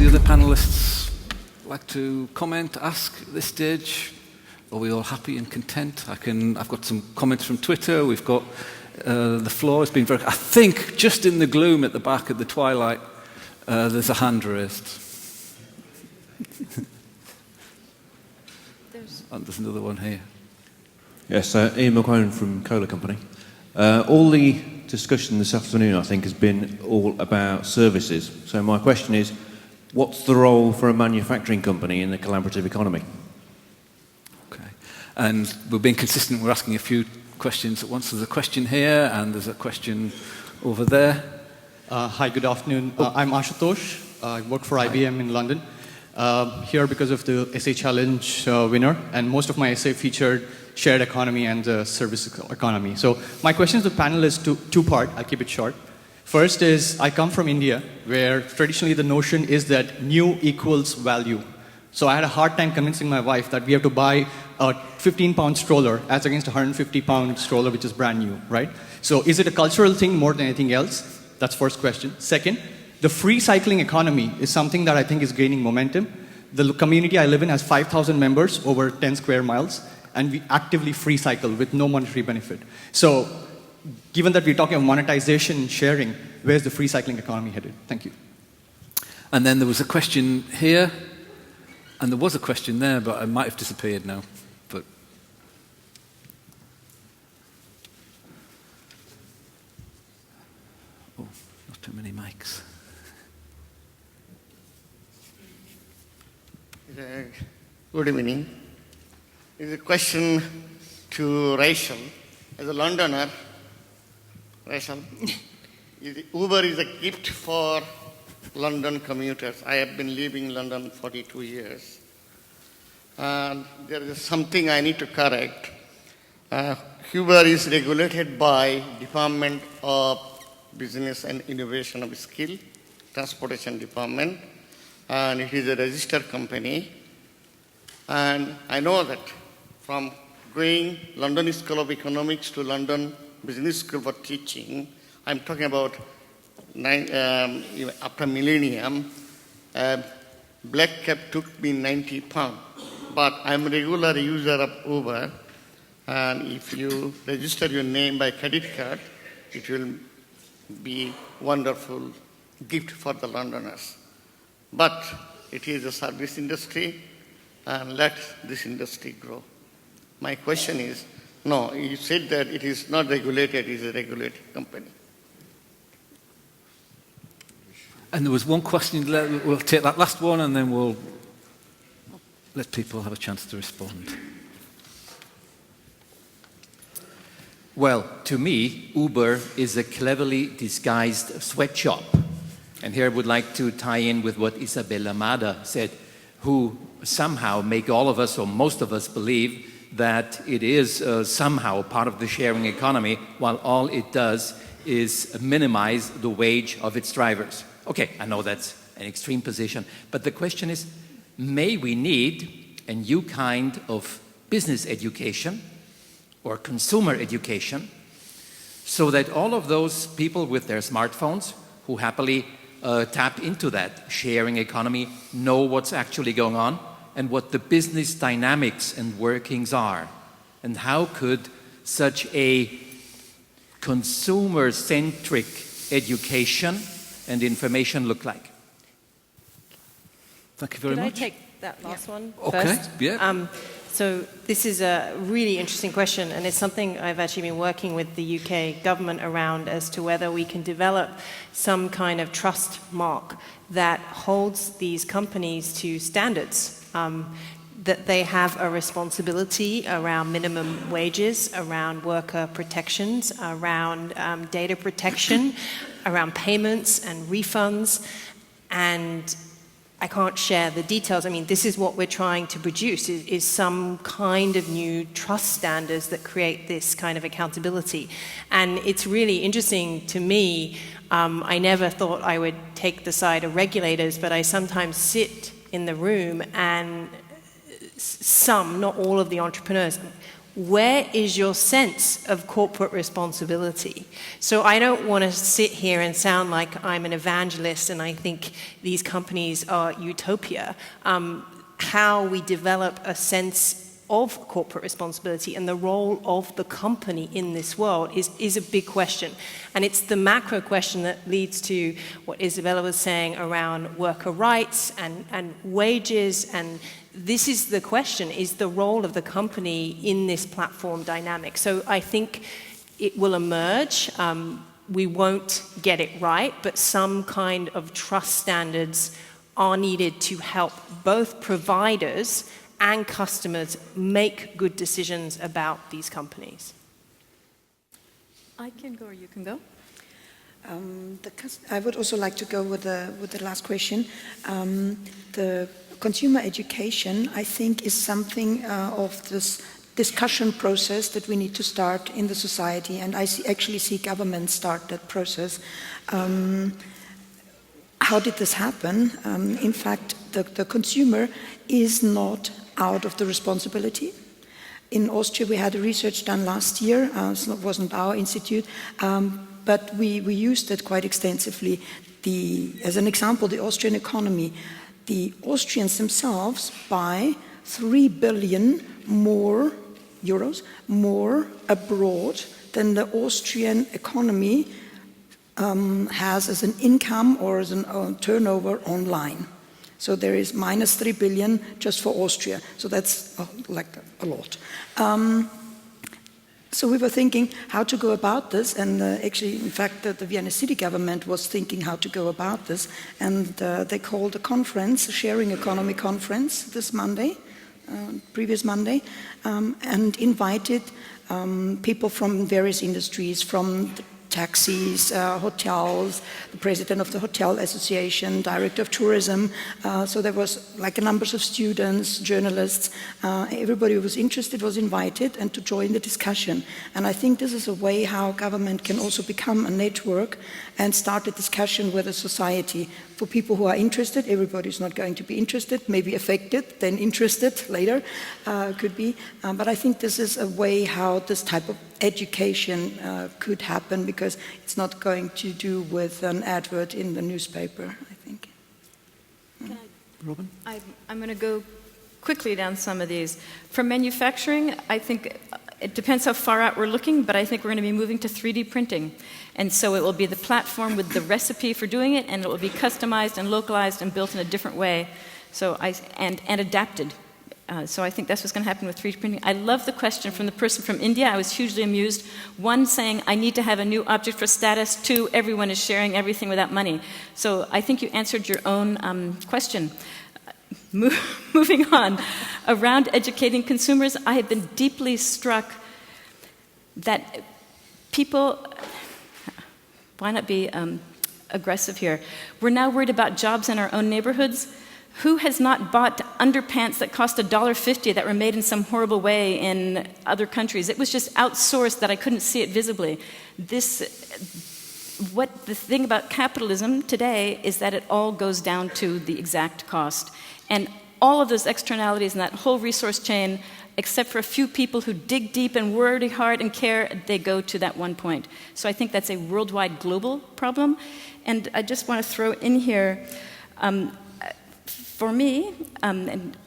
the other panelists like to comment, ask at this stage? Are we all happy and content? I've got some comments from Twitter. We've got the floor has been very... I think just in the gloom at the back at the twilight, there's a hand raised. And there's another one here. Yes, Ian McQuarrie from Kohler Company. All the discussion this afternoon, I think, has been all about services. So my question is, what's the role for a manufacturing company in the collaborative economy? Okay. And we're being consistent. We're asking a few questions at once. There's a question here, and there's a question over there. Hi, good afternoon. I'm Ashutosh. I work for IBM in London. Here because of the essay challenge winner, and most of my essay featured shared economy and service economy. So my question to the panel is two-part. I'll keep it short. First is, I come from India, where traditionally the notion is that new equals value. So I had a hard time convincing my wife that we have to buy a 15-pound stroller as against a 150-pound stroller, which is brand new, right? So is it a cultural thing more than anything else? That's first question. Second, the free cycling economy is something that I think is gaining momentum. The community I live in has 5,000 members over 10 square miles, and we actively free cycle with no monetary benefit. So given that we're talking of monetization and sharing, where's the free cycling economy headed? Thank you. And then there was a question here, and there was a question there, but it might have disappeared now. But oh, not too many mics. Good evening. It's a question to Rachel. As a Londoner, Rachel, Uber is a gift for London commuters. I have been living in London 42 years. And there is something I need to correct. Uber is regulated by Department of Business and Innovation of Skill, Transportation Department, and it is a registered company. And I know that from going London School of Economics to London Business School for teaching, I'm talking about after millennium, black cab took me 90 pounds. But I'm a regular user of Uber, and if you register your name by credit card, it will be wonderful gift for the Londoners. But it is a service industry, and let this industry grow. My question is, no, you said that it is not regulated, it is a regulated company. And there was one question, we'll take that last one and then we'll let people have a chance to respond. Well, to me, Uber is a cleverly disguised sweatshop. And here I would like to tie in with what Isabella said, who somehow make all of us, or most of us, believe that it is somehow part of the sharing economy, while all it does is minimize the wage of its drivers. Okay, I know that's an extreme position, but the question is, may we need a new kind of business education or consumer education so that all of those people with their smartphones who happily tap into that sharing economy know what's actually going on and what the business dynamics and workings are, and how could such a consumer-centric education and information look like? Thank you very much. Could I take that last one okay. first? Yeah. So this is a really interesting question, and it's something I've actually been working with the UK government around as to whether we can develop some kind of trust mark that holds these companies to standards, that they have a responsibility around minimum wages, around worker protections, around data protection, around payments and refunds, and I can't share the details. I mean, this is what we're trying to produce, is some kind of new trust standards that create this kind of accountability. And it's really interesting to me. I never thought I would take the side of regulators, but I sometimes sit in the room and some, not all of the entrepreneurs, where is your sense of corporate responsibility? So I don't want to sit here and sound like I'm an evangelist and I think these companies are utopia. How we develop a sense of corporate responsibility and the role of the company in this world is a big question. And it's the macro question that leads to what Isabella was saying around worker rights and wages. And this is the question, is the role of the company in this platform dynamic. So I think it will emerge. We won't get it right, but some kind of trust standards are needed to help both providers and customers make good decisions about these companies. I can go or you can go. I would also like to go with the last question. The consumer education, I think, is something of this discussion process that we need to start in the society, and I actually see governments start that process. How did this happen? In fact, the consumer is not out of the responsibility. In Austria, we had a research done last year. It wasn't our institute, but we used it quite extensively. As an example, the Austrian economy. The Austrians themselves buy 3 billion more euros more abroad than the Austrian economy has as an income or as a turnover online. So there is minus 3 billion just for Austria. So that's like a lot. So we were thinking how to go about this, and actually, in fact, the Vienna city government was thinking how to go about this, and they called a conference, a sharing economy conference, this Monday, previous Monday, and invited people from various industries, from taxis, hotels, the president of the Hotel Association, director of tourism. So there was like a number of students, journalists, everybody who was interested was invited and to join the discussion. And I think this is a way how government can also become a network and start a discussion with a society. For people who are interested, everybody's not going to be interested, maybe affected, then interested later, could be. But I think this is a way how this type of education could happen, because it's not going to do with an advert in the newspaper, I think. Robin? I'm going to go quickly down some of these. For manufacturing, I think it depends how far out we're looking, but I think we're going to be moving to 3D printing. And so it will be the platform with the recipe for doing it, and it will be customized and localized and built in a different way, and adapted. So I think that's what's going to happen with 3D printing. I love the question from the person from India. I was hugely amused. One, saying, I need to have a new object for status. Two, everyone is sharing everything without money. So I think you answered your own question. Moving on, around educating consumers, I have been deeply struck that people, why not be aggressive here? We're now worried about jobs in our own neighborhoods. Who has not bought underpants that cost $1.50 that were made in some horrible way in other countries? It was just outsourced that I couldn't see it visibly. The thing about capitalism today is that it all goes down to the exact cost. And all of those externalities in that whole resource chain, except for a few people who dig deep and work hard and care, they go to that one point. So I think that's a worldwide global problem. And I just want to throw in here, for me, and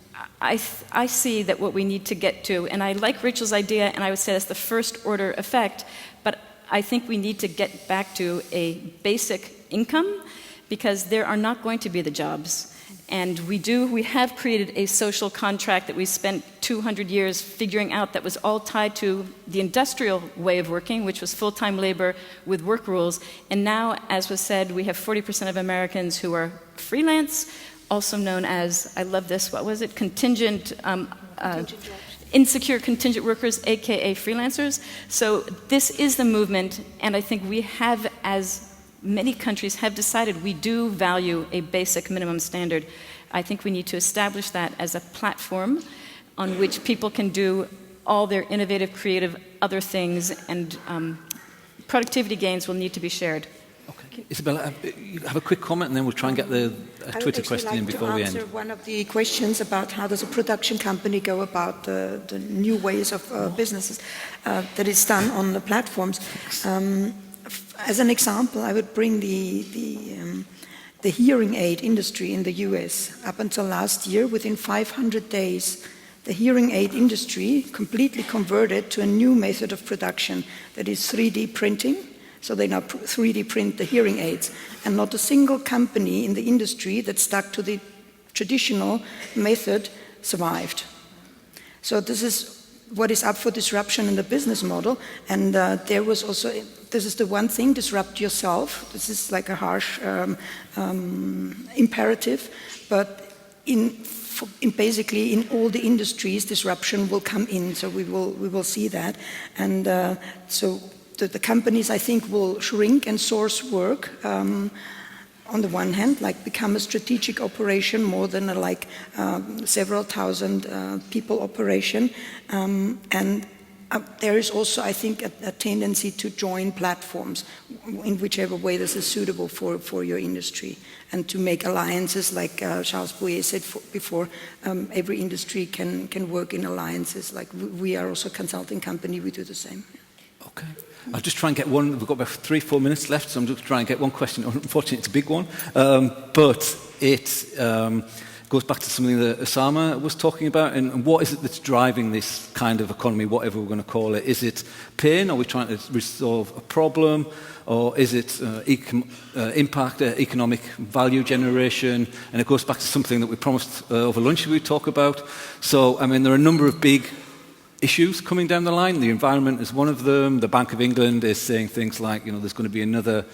I see that what we need to get to, and I like Rachel's idea, and I would say that's the first order effect, but I think we need to get back to a basic income, because there are not going to be the jobs. And we have created a social contract that we spent 200 years figuring out that was all tied to the industrial way of working, which was full-time labor with work rules. And now, as was said, we have 40% of Americans who are freelance, also known as, I love this, what was it? Insecure contingent workers, AKA freelancers. So this is the movement, and I think we have, as many countries have decided, we do value a basic minimum standard. I think we need to establish that as a platform on which people can do all their innovative, creative, other things, and productivity gains will need to be shared. Okay. Isabella, you have a quick comment, and then we'll try and get the a Twitter question in before we end. I would actually like to answer one of the questions about how does a production company go about the new ways of businesses that is done on the platforms. As an example, I would bring the hearing aid industry in the US. Up until last year, within 500 days, the hearing aid industry completely converted to a new method of production that is 3D printing. So they now 3D print the hearing aids. And not a single company in the industry that stuck to the traditional method survived. So this is what is up for disruption in the business model. And there was also, this is the one thing, disrupt yourself. This is like a harsh imperative. But basically in all the industries, disruption will come in. So we will see that. And so the companies, I think, will shrink and source work on the one hand, like become a strategic operation more than a several thousand people operation. And there is also, I think, a tendency to join platforms in whichever way this is suitable for your industry, and to make alliances, like Charles Bouyer said before. Every industry can work in alliances. Like we are also a consulting company, we do the same. Okay. I'll just try and get one. We've got about 3-4 minutes left, so I'm just trying to get one question. Unfortunately, it's a big one, but it goes back to something that Oussama was talking about. And what is it that's driving this kind of economy, whatever we're going to call it? Is it pain? Are we trying to resolve a problem? Or is it impact, economic value generation? And it goes back to something that we promised over lunch we would talk about. So, I mean, there are a number of big issues coming down the line. The environment is one of them. The Bank of England is saying things like, there's going to be another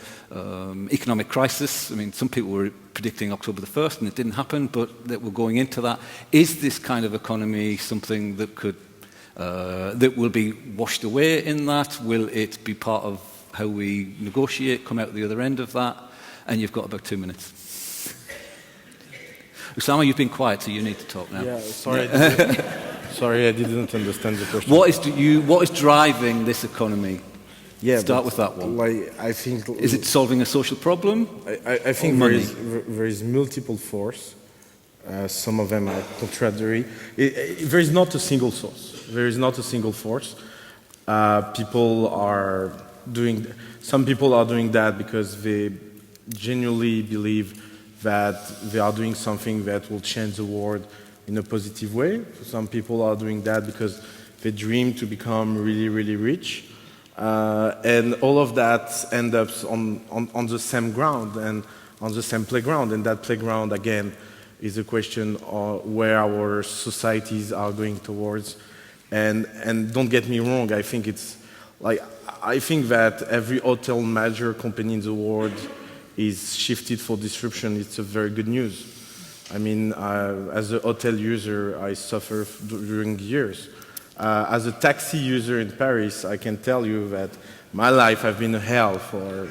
economic crisis. I mean, some people were predicting October the 1st, and it didn't happen, but that we're going into that. Is this kind of economy something that could, that will be washed away in that? Will it be part of how we negotiate, come out the other end of that? And you've got about 2 minutes. Oussama, you've been quiet, so you need to talk now. Yeah, sorry. Sorry, I didn't understand the question. What is driving this economy? Yeah, start with that one. I think. Is it solving a social problem? I think there is multiple force. Some of them are contradictory. There is not a single source. There is not a single force. Some people are doing that because they genuinely believe that they are doing something that will change the world in a positive way. Some people are doing that because they dream to become really, really rich. And all of that ends up on the same ground and on the same playground. And that playground, again, is a question of where our societies are going towards. And don't get me wrong, I think that every hotel major company in the world is shifted for disruption. It's a very good news. I mean, as a hotel user, I suffer during years. As a taxi user in Paris, I can tell you that my life has been a hell for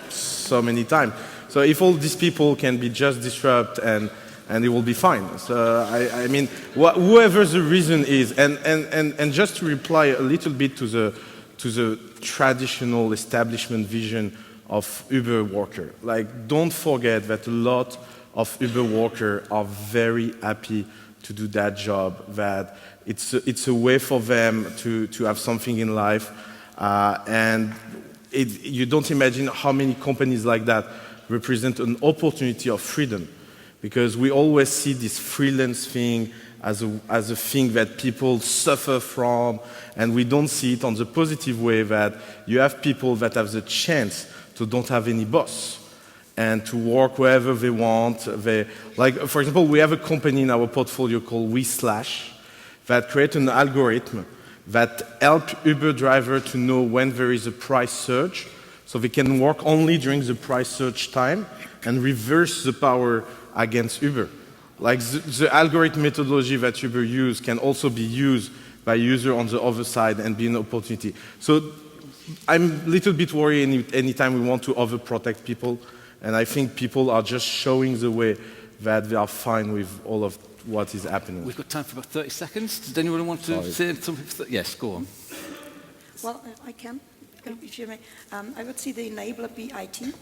so many times. So if all these people can be just disrupted and it will be fine. So I mean, whoever the reason is, and just to reply a little bit to the traditional establishment vision of Uber worker. Like, don't forget that a lot of Uber workers are very happy to do that job, that it's a way for them to have something in life. And you don't imagine how many companies like that represent an opportunity of freedom. Because we always see this freelance thing as a thing that people suffer from, and we don't see it on the positive way that you have people that have the chance to don't have any boss and to work wherever they want. Like, for example, we have a company in our portfolio called WeSlash that create an algorithm that help Uber driver to know when there is a price surge, so they can work only during the price surge time and reverse the power against Uber. Like the algorithm methodology that Uber use can also be used by user on the other side and be an opportunity. So I'm a little bit worried anytime we want to overprotect people, and I think people are just showing the way that they are fine with all of what is happening. We've got time for about 30 seconds. Does anyone want to say something? Yes, go on. Well, I can, if you may. I would see the enabler be IT.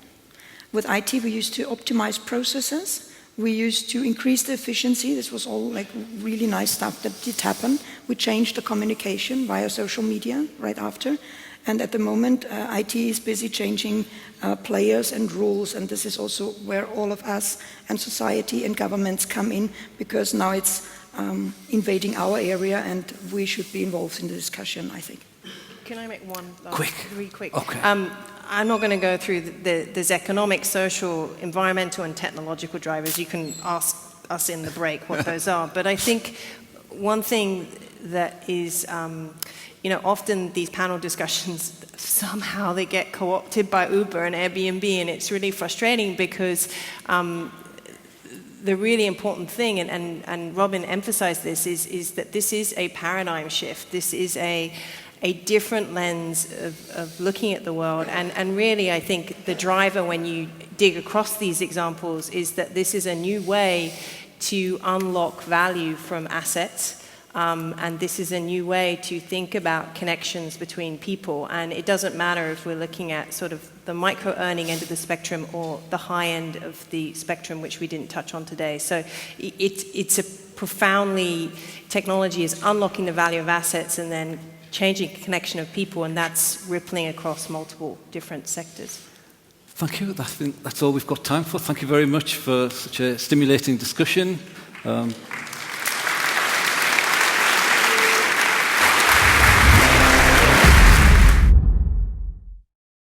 With IT, we used to optimize processes. We used to increase the efficiency. This was all like really nice stuff that did happen. We changed the communication via social media right after. And at the moment, IT is busy changing players and rules, and this is also where all of us and society and governments come in, because now it's invading our area, and we should be involved in the discussion, I think. Can I make one last, Quick. really quick? Okay. I'm not going to go through there's economic, social, environmental, and technological drivers. You can ask us in the break what those are. But I think one thing that is, often these panel discussions, somehow they get co-opted by Uber and Airbnb, and it's really frustrating because the really important thing, and Robin emphasized this, is that this is a paradigm shift. This is a different lens of looking at the world. And really, I think the driver when you dig across these examples is that this is a new way to unlock value from assets. And this is a new way to think about connections between people. And it doesn't matter if we're looking at sort of the micro-earning end of the spectrum or the high end of the spectrum, which we didn't touch on today. So it's a profoundly, technology is unlocking the value of assets and then changing connection of people, and that's rippling across multiple different sectors. Thank you. I think that's all we've got time for. Thank you very much for such a stimulating discussion.